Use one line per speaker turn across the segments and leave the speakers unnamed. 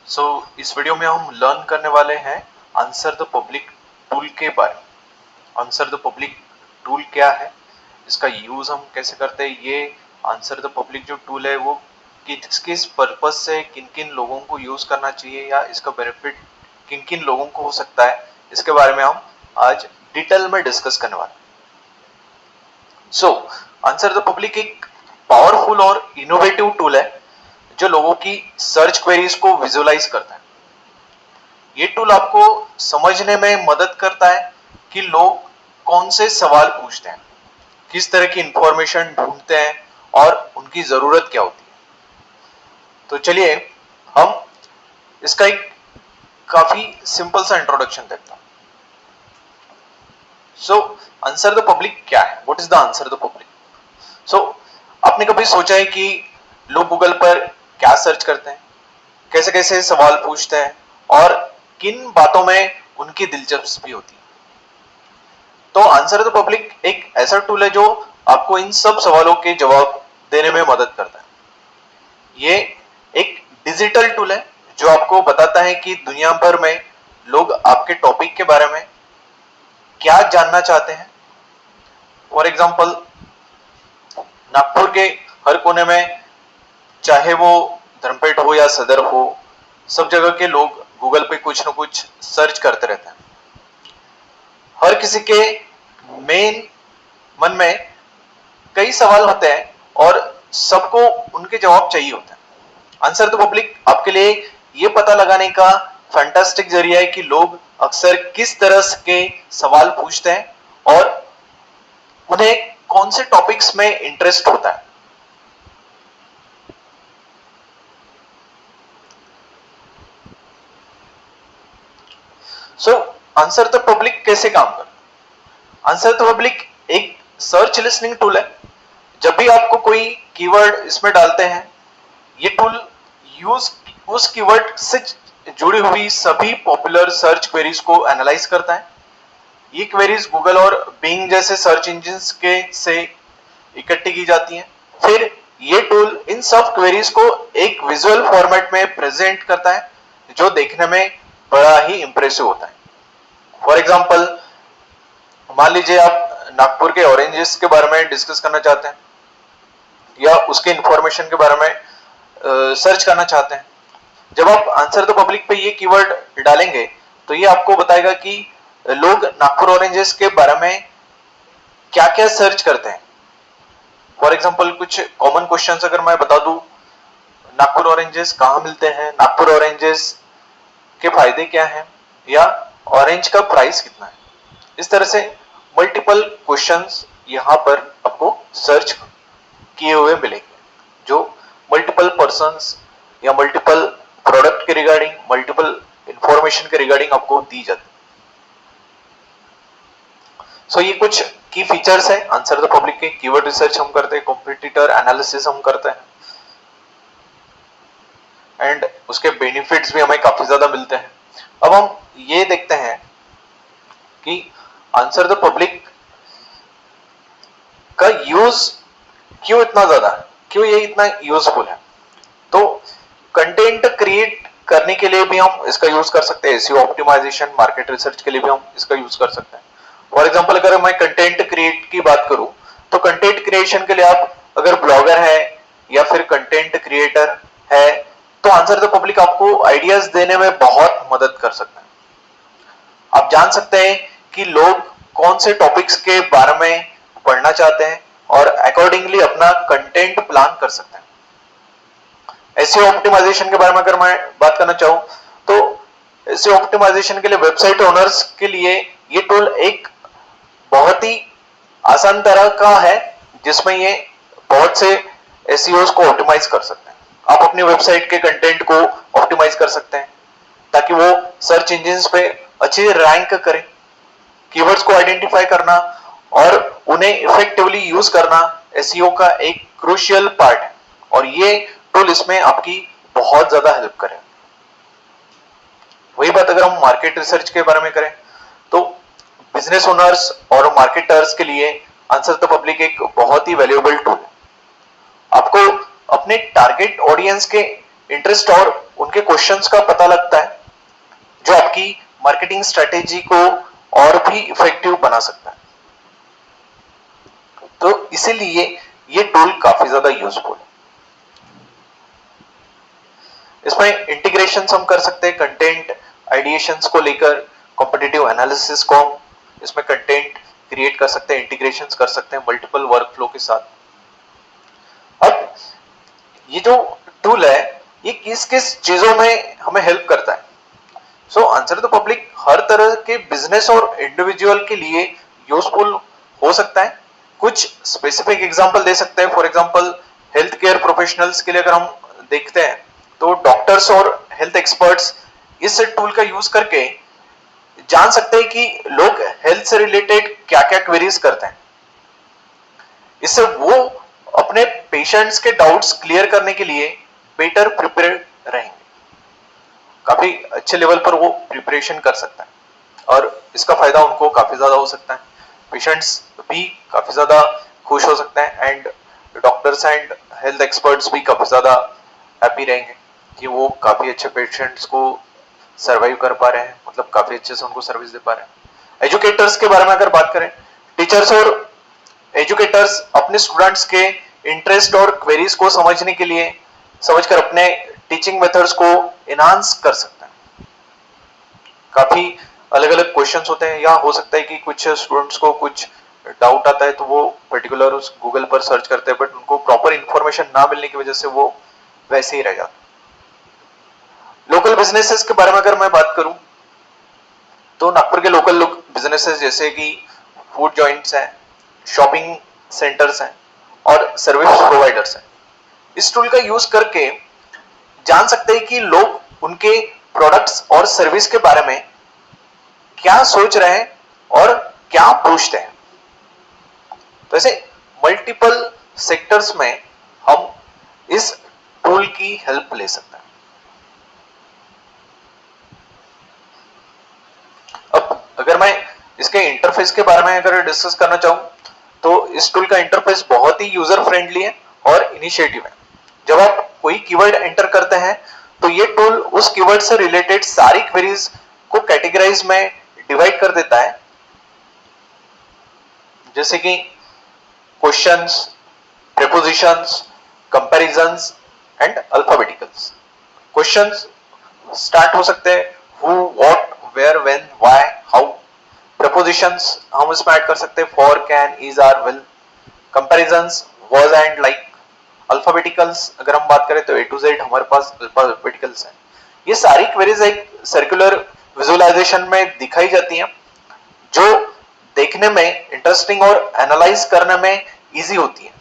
इस वीडियो में हम लर्न करने वाले हैं आंसर द पब्लिक टूल के बारे में। आंसर द पब्लिक टूल क्या है, इसका यूज हम कैसे करते हैं, ये आंसर द पब्लिक जो टूल है वो किस किस पर्पज से किन किन लोगों को यूज करना चाहिए या इसका बेनिफिट किन किन लोगों को हो सकता है, इसके बारे में हम आज डिटेल में डिस्कस करने वाले हैं। आंसर द पब्लिक एक पावरफुल और इनोवेटिव टूल है जो लोगों की सर्च क्वेरीज को विजुअलाइज करता है। ये टूल आपको समझने में मदद करता है कि लोग कौन से सवाल पूछते हैं, किस तरह की इंफॉर्मेशन ढूंढते हैं और उनकी जरूरत क्या होती है। तो चलिए हम इसका एक काफी सिंपल सा इंट्रोडक्शन देता हूं। आंसर द पब्लिक क्या है? What is the answer the public? आपने कभी सोचा है कि लोग गूगल पर क्या सर्च करते हैं, कैसे कैसे सवाल पूछते हैं और किन बातों में उनकी दिलचस्पी होती है? तो आंसर द पब्लिक एक ऐसा टूल है जो आपको इन सब सवालों के जवाब देने में मदद करता है। ये एक डिजिटल टूल है जो आपको बताता है कि दुनिया भर में लोग आपके टॉपिक के बारे में क्या जानना चाहते हैं। फॉर एग्जाम्पल, नागपुर के हर कोने में, चाहे वो धर्मपेट हो या सदर हो, सब जगह के लोग गूगल पे कुछ न कुछ सर्च करते रहते हैं। हर किसी के मन में कई सवाल होते हैं और सबको उनके जवाब चाहिए होते हैं। आंसर द पब्लिक आपके लिए ये पता लगाने का फैंटास्टिक जरिया है कि लोग अक्सर किस तरह के सवाल पूछते हैं और उन्हें कौन से टॉपिक्स में इंटरेस्ट होता है। आंसर द पब्लिक कैसे काम करता है? आंसर द पब्लिक एक सर्च लिसनिंग टूल है। जब भी आपको कोई कीवर्ड इसमें डालते हैं, ये टूल उस कीवर्ड से जुड़ी हुई सभी पॉपुलर सर्च क्वेरीज को एनालाइज करता है। ये क्वेरीज गूगल और बिंग जैसे सर्च इंजिन्स के से इकट्ठी की जाती हैं। फिर ये टूल इन सब क्वेरीज को एक विजुअल फॉर्मेट में प्रेजेंट करता है जो देखने में बड़ा ही इंप्रेसिव होता है। फॉर एग्जाम्पल, मान लीजिए आप नागपुर के ऑरेंजेस के बारे में डिस्कस करना चाहते हैं या उसके इंफॉर्मेशन के बारे में सर्च करना चाहते हैं। जब आप आंसर द पब्लिक पे ये कीवर्ड डालेंगे तो ये आपको बताएगा कि लोग नागपुर ऑरेंजेस के बारे में क्या क्या सर्च करते हैं। फॉर एग्जाम्पल, कुछ कॉमन क्वेश्चंस अगर मैं बता दूं, नागपुर ऑरेंजेस कहाँ मिलते हैं, नागपुर ऑरेंजेस के फायदे क्या हैं, या ऑरेंज का प्राइस कितना है, इस तरह से मल्टीपल क्वेश्चंस यहाँ पर आपको सर्च किए हुए मिलेंगे जो मल्टीपल पर्संस या मल्टीपल प्रोडक्ट के रिगार्डिंग, मल्टीपल इंफॉर्मेशन के रिगार्डिंग आपको दी जाती है। ये कुछ की फीचर्स है आंसर द पब्लिक के। कीवर्ड रिसर्च हम करते हैं, कॉम्पिटिटर एनालिसिस हम करते हैं एंड उसके बेनिफिट्स भी हमें काफी ज्यादा मिलते हैं। अब हम ये देखते हैं कि आंसर द पब्लिक का यूज क्यों इतना ज्यादा है, क्यों ये इतना यूजफुल है। तो कंटेंट क्रिएट करने के लिए भी हम इसका यूज कर सकते हैं, एसईओ ऑप्टिमाइजेशन, मार्केट रिसर्च के लिए भी हम इसका यूज कर सकते हैं। फॉर एग्जांपल, अगर मैं कंटेंट क्रिएट की बात करूं तो कंटेंट क्रिएशन के लिए आप अगर ब्लॉगर है या फिर कंटेंट क्रिएटर है तो आंसर द पब्लिक आपको आइडियाज देने में बहुत मदद कर सकता है। आप जान सकते हैं कि लोग कौन से टॉपिक्स के बारे में पढ़ना चाहते हैं और अकॉर्डिंगली अपना कंटेंट प्लान कर सकते हैं। एसईओ ऑप्टिमाइजेशन के बारे में अगर मैं बात करना चाहूं तो एसईओ ऑप्टिमाइजेशन के लिए वेबसाइट ओनर्स के लिए ये टूल एक बहुत ही आसान तरह का है जिसमें ये बहुत से एसईओस को ऑप्टिमाइज कर सकते हैं। आप अपनी वेबसाइट के कंटेंट को ऑप्टिमाइज कर सकते हैं ताकि वो सर्च इंजिन्स पे अच्छे रैंक करें। कीवर्ड्स को आइडेंटिफाई करना और उन्हें इफेक्टिवली यूज करना एसईओ का एक क्रूशियल पार्ट है और ये टूल इसमें आपकी बहुत ज्यादा हेल्प करे। वही बात अगर हम मार्केट रिसर्च के बारे में करें तो बिजनेस ओनर्स और मार्केटर्स के लिए आंसर द पब्लिक एक बहुत ही वैल्यूएबल टूल है। आपको अपने टारगेट ऑडियंस के इंटरेस्ट और उनके क्वेश्चंस का पता लगता है, जो आपकी मार्केटिंग स्ट्रेटेजी को और भी इफेक्टिव बना सकता है। तो इसीलिए ये टूल काफी ज्यादा यूजफुल है। इसमें इंटीग्रेशन हम कर सकते हैं कंटेंट आइडिएशंस को लेकर, कॉम्पिटिटिव एनालिसिस को हम इसमें कंटेंट क्रिएट कर सकते हैं, इंटीग्रेशंस कर सकते हैं मल्टीपल वर्कफ्लो के साथ। अब ये जो टूल है ये किस किस चीजों में हमें हेल्प करता है? सो आंसर द पब्लिक हर तरह के बिजनेस और इंडिविजुअल के लिए यूजफुल हो सकता है। कुछ स्पेसिफिक एग्जांपल दे सकते हैं। For example health care professionals के लिए अगर हम देखते हैं तो डॉक्टर्स और हेल्थ एक्सपर्ट्स इस टूल का यूज करके जान सकते हैं कि लोग हेल्थ से रिलेटेड क्या क्या क्वेरीज करते हैं। इससे वो अपने पेशेंट्स के डाउट्स क्लियर करने के लिए बेटर प्रिपेयर रहेंगे, काफी अच्छे लेवल पर वो प्रिपरेशन कर सकता है और इसका फायदा उनको काफी ज्यादा हो सकता है। पेशेंट्स भी काफी ज्यादा खुश हो सकते हैं and doctors and health experts भी काफी ज्यादा हैप्पी रहेंगे कि वो काफी अच्छे पेशेंट्स को सर्वाइव कर पा रहे हैं, मतलब काफी अच्छे से उनको सर्विस दे पा रहे हैं। एजुकेटर्स के बारे में अगर बात करें, टीचर्स और एजुकेटर्स अपने स्टूडेंट्स के इंटरेस्ट और क्वेरीज को समझने के लिए समझकर अपने टीचिंग मेथड्स को एनहांस कर सकते हैं। काफी अलग अलग क्वेश्चंस होते हैं, या हो सकता है कि कुछ स्टूडेंट्स को कुछ डाउट आता है तो वो पर्टिकुलर उस गूगल पर सर्च करते हैं, बट उनको प्रॉपर इंफॉर्मेशन ना मिलने की वजह से वो वैसे ही रह जाते। लोकल बिजनेसेस के बारे में अगर मैं बात करूं तो नागपुर के लोकल बिजनेसेस जैसे कि फूड जॉइंट्स हैं, शॉपिंग सेंटर्स हैं और सर्विस प्रोवाइडर्स हैं, इस टूल का यूज करके जान सकते हैं कि लोग उनके प्रोडक्ट्स और सर्विस के बारे में क्या सोच रहे हैं और क्या पूछते हैं। तो ऐसे मल्टीपल सेक्टर्स में हम इस टूल की हेल्प ले सकते हैं। अब अगर मैं इसके इंटरफेस के बारे में अगर डिस्कस करना चाहूं तो इस टूल का इंटरफेस बहुत ही यूजर फ्रेंडली है और इनिशिएटिव है। जब आप कोई कीवर्ड एंटर करते हैं तो ये टूल उस कीवर्ड से रिलेटेड सारी क्वेरीज को कैटेगराइज में डिवाइड कर देता है, जैसे कि questions, prepositions, comparisons and alphabeticals. Questions start हो सकते हैं who, what, where, when, why, how. Prepositions हम इसमें ऐड कर सकते हैं for, can, is, are, will. Comparisons was and like. Alphabeticals अगर हम बात करें तो ए टू जेड हमारे पास अल्फाबेटिकल्स हैं। ये सारी क्वेरीज एक सर्कुलर विजुअलाइजेशन में दिखाई जाती हैं, जो देखने में इंटरेस्टिंग और एनालाइज करने में इजी होती है।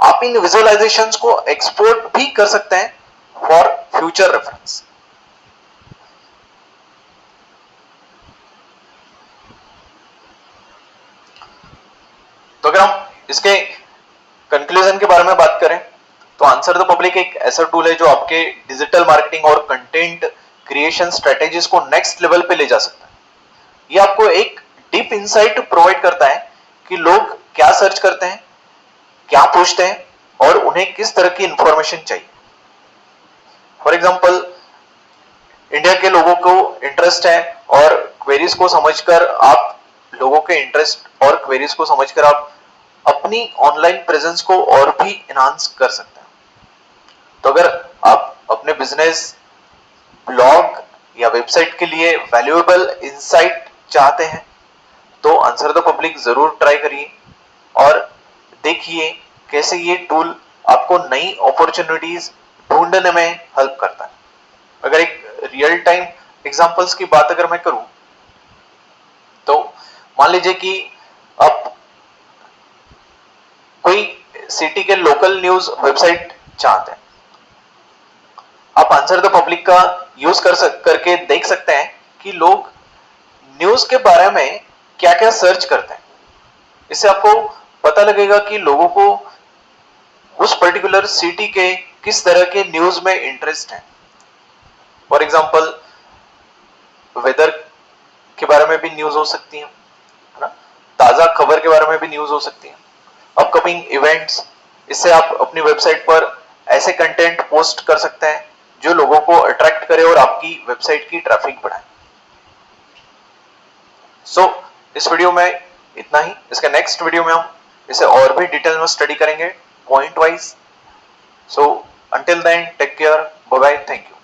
आप इन विजुअलाइजेशंस को एक्सपोर्ट भी कर सकते हैं फॉर फ्यूचर रेफरेंस। तो अगर हम इसके कंक्लूजन के बारे में बात करें तो आंसर द पब्लिक एक ऐसा टूल है जो आपके डिजिटल मार्केटिंग और कंटेंट क्रिएशन स्ट्रेटेजीज को नेक्स्ट लेवल पे ले जा सकता है। ये आपको एक डीप इंसाइट प्रोवाइड करता है कि लोग क्या सर्च करते हैं, क्या पूछते हैं और उन्हें किस तरह की इंफॉर्मेशन चाहिए। फॉर एग्जांपल इंडिया के लोगों को इंटरेस्ट है और क्वेरीज को समझकर आप लोगों के इंटरेस्ट और क्वेरीज को समझकर आप अपनी ऑनलाइन प्रेजेंस को और भी एनहांस कर सकते हैं। तो अगर आप अपने बिजनेस, ब्लॉग या वेबसाइट के लिए वैल्यूएबल इंसाइट चाहते हैं तो आंसर द पब्लिक जरूर ट्राई करिए और देखिए कैसे ये टूल आपको नई अपॉर्चुनिटीज ढूंढने में हेल्प करता है। अगर एक रियल टाइम एग्जांपल्स की बात अगर मैं करूं तो मान लीजिए कि आप कोई सिटी के लोकल न्यूज वेबसाइट चाहते हैं, आप आंसर द पब्लिक का यूज करके देख सकते हैं कि लोग न्यूज के बारे में क्या क्या सर्च करते हैं। इससे आपको पता लगेगा कि लोगों को उस पर्टिकुलर सिटी के किस तरह के न्यूज में इंटरेस्ट है। फॉर एग्जांपल वेदर के बारे में भी न्यूज हो सकती है ना, ताजा खबर के बारे में भी न्यूज हो सकती है, अपकमिंग इवेंट्स। इससे आप अपनी वेबसाइट पर ऐसे कंटेंट पोस्ट कर सकते हैं जो लोगों को अट्रैक्ट करे और आपकी वेबसाइट की ट्रैफिक बढ़ाए। सो इस वीडियो में इतना ही। इसके नेक्स्ट वीडियो में हम इसे और भी डिटेल में स्टडी करेंगे point wise. So until then, take care. Bye bye. Thank you.